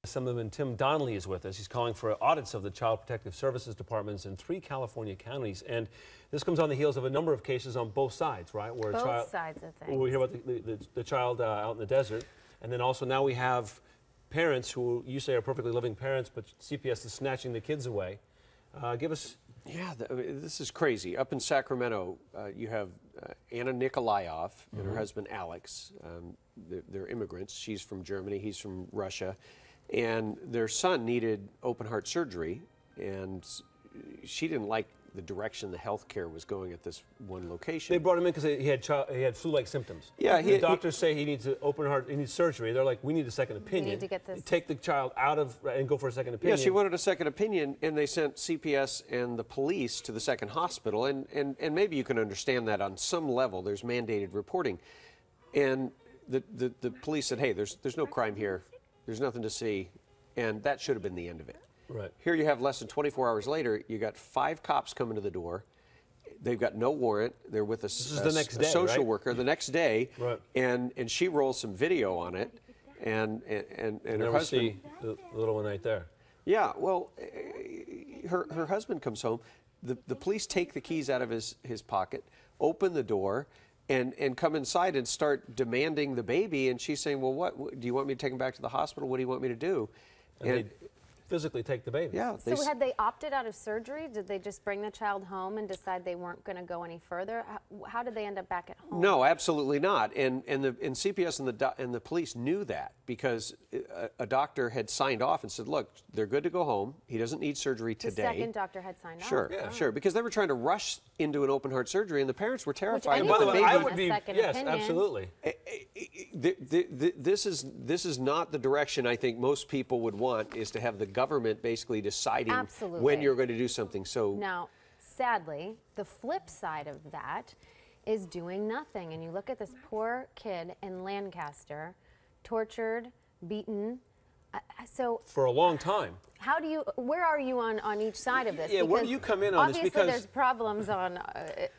Assemblyman Donnelly is with us. He's calling for audits of the Child Protective Services departments in 3 California counties. And this comes on the heels of a number of cases on both sides, right? Where both sides of things. We hear about the child out in the desert. And then also now we have parents who you say are perfectly living parents, but CPS is snatching the kids away. Give us... Yeah, this is crazy. Up in Sacramento, you have Anna Nikolayev and her husband Alex. They're immigrants. She's from Germany, he's from Russia. And their son needed open heart surgery, and she didn't like the direction the health care was going at this one location. They brought him in because he had flu-like symptoms. Yeah, the doctors say he needs an open heart, he needs surgery. They're like, we need a second opinion. We need to get this. Take the child out of and go for a second opinion. Yeah, she wanted a second opinion, and they sent CPS and the police to the second hospital. And maybe you can understand that on some level. There's mandated reporting, and the police said, hey, there's no crime here. There's nothing to see, and that should have been the end of it. Right. Here you have less than 24 hours later, you got 5 cops coming to the door. They've got no warrant. They're with a social worker the next day, right. and she rolls some video on it, and her husband. See the little one right there. Yeah, well, her husband comes home. The police take the keys out of his pocket, open the door, and come inside and start demanding the baby. And she's saying, well, what do you want me to take him back to the hospital? What do you want me to do? And they physically take the baby. Yeah. So had they opted out of surgery? Did they just bring the child home and decide they weren't going to go any further? How did they end up back at home? No, absolutely not. And CPS and the police knew that because a doctor had signed off and said, look, they're good to go home. He doesn't need surgery today. The second doctor had signed off. Sure, yeah. Sure, because they were trying to rush into an open heart surgery, and the parents were terrified. And by the way, I would be, yes, absolutely. This is not the direction I think most people would want, is to have the government basically deciding when you're going to do something. So now, sadly, the flip side of that is doing nothing. And you look at this poor kid in Lancaster, tortured, beaten. So for a long time. How do you? Where are you on each side of this? Yeah, where do you come in on this? Because obviously there's problems on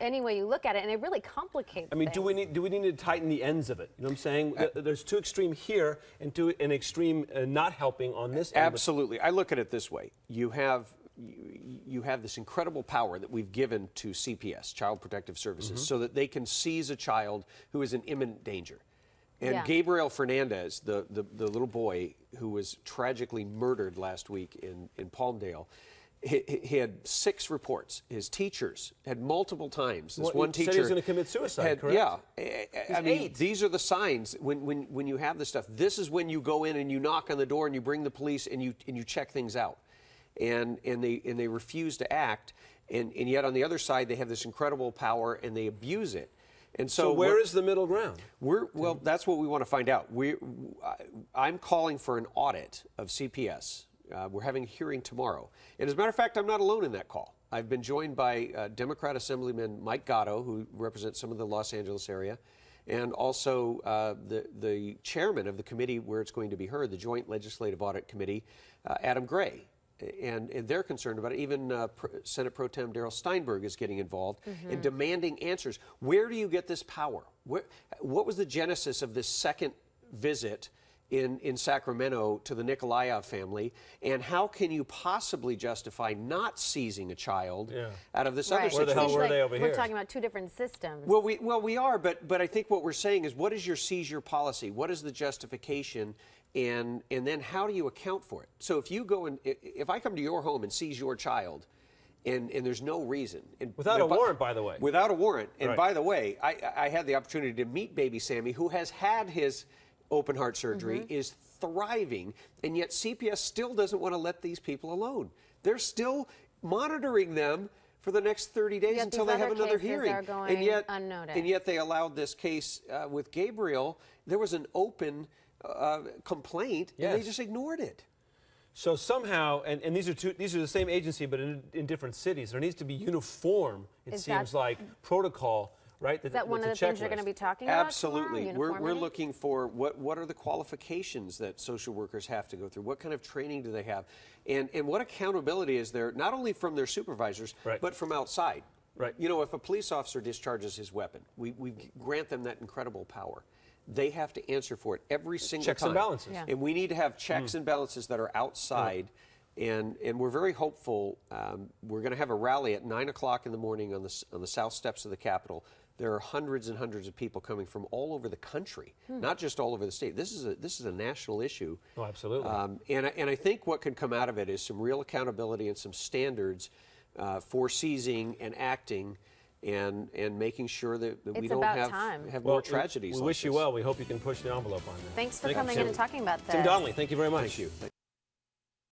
any way you look at it, and it really complicates. I mean, things. do we need to tighten the ends of it? You know what I'm saying? There's too extreme here and too an extreme not helping on this end. Absolutely, I look at it this way: you have this incredible power that we've given to CPS, Child Protective Services, so that they can seize a child who is in imminent danger. And Gabriel Fernandez, the little boy who was tragically murdered last week in Palmdale, he had 6 reports. His teachers had multiple times. This one teacher said he was going to commit suicide, correct? Yeah. I mean, these are the signs when you have this stuff. This is when you go in and you knock on the door and you bring the police and you check things out. And they refuse to act. And yet on the other side, they have this incredible power and they abuse it. And so where is the middle ground? Well, that's what we want to find out. I'm calling for an audit of CPS. We're having a hearing tomorrow. And as a matter of fact, I'm not alone in that call. I've been joined by Democrat Assemblyman Mike Gatto, who represents some of the Los Angeles area, and also the chairman of the committee where it's going to be heard, the Joint Legislative Audit Committee, Adam Gray. And they're concerned about it. Even Senate Pro Tem Darrell Steinberg is getting involved in demanding answers. Where do you get this power? What was the genesis of this second visit in Sacramento to the Nikolayev family? And how can you possibly justify not seizing a child out of this other situation? Where the hell were they over here? We're talking about 2 different systems. Well, we are, but I think what we're saying is, what is your seizure policy? What is the justification? And then how do you account for it? So if you go and if I come to your home and seize your child, and there's no reason, without a warrant, by the way, without a warrant, and by the way, I had the opportunity to meet baby Sammy, who has had his open heart surgery, is thriving, and yet CPS still doesn't want to let these people alone. They're still monitoring them for the next 30 days until they have another hearing. And yet they allowed this case with Gabriel. There was an open complaint, and they just ignored it. So somehow, and these are the same agency, but in different cities. There needs to be uniform. It seems like protocol, right? Is that one of the things you're going to be talking about? Absolutely. We're looking for what are the qualifications that social workers have to go through? What kind of training do they have? And what accountability is there, not only from their supervisors, but from outside? Right. You know, if a police officer discharges his weapon, we grant them that incredible power. they have to answer for it every single Checks time. and balances. Yeah. And we need to have checks and balances that are outside. And we're very hopeful. We're going to have a rally at 9 o'clock in the morning on the south steps of the Capitol. There are hundreds and hundreds of people coming from all over the country, not just all over the state. This is a national issue. Oh, absolutely. And I think what can come out of it is some real accountability and some standards for seizing and acting, and making sure that we It's don't about time. have more tragedies. We like wish you this. well. We hope you can push the envelope on that. Thanks for Thank you, coming in Tim. and talking about this. Tim Donnelly, thank you very much. Thank you.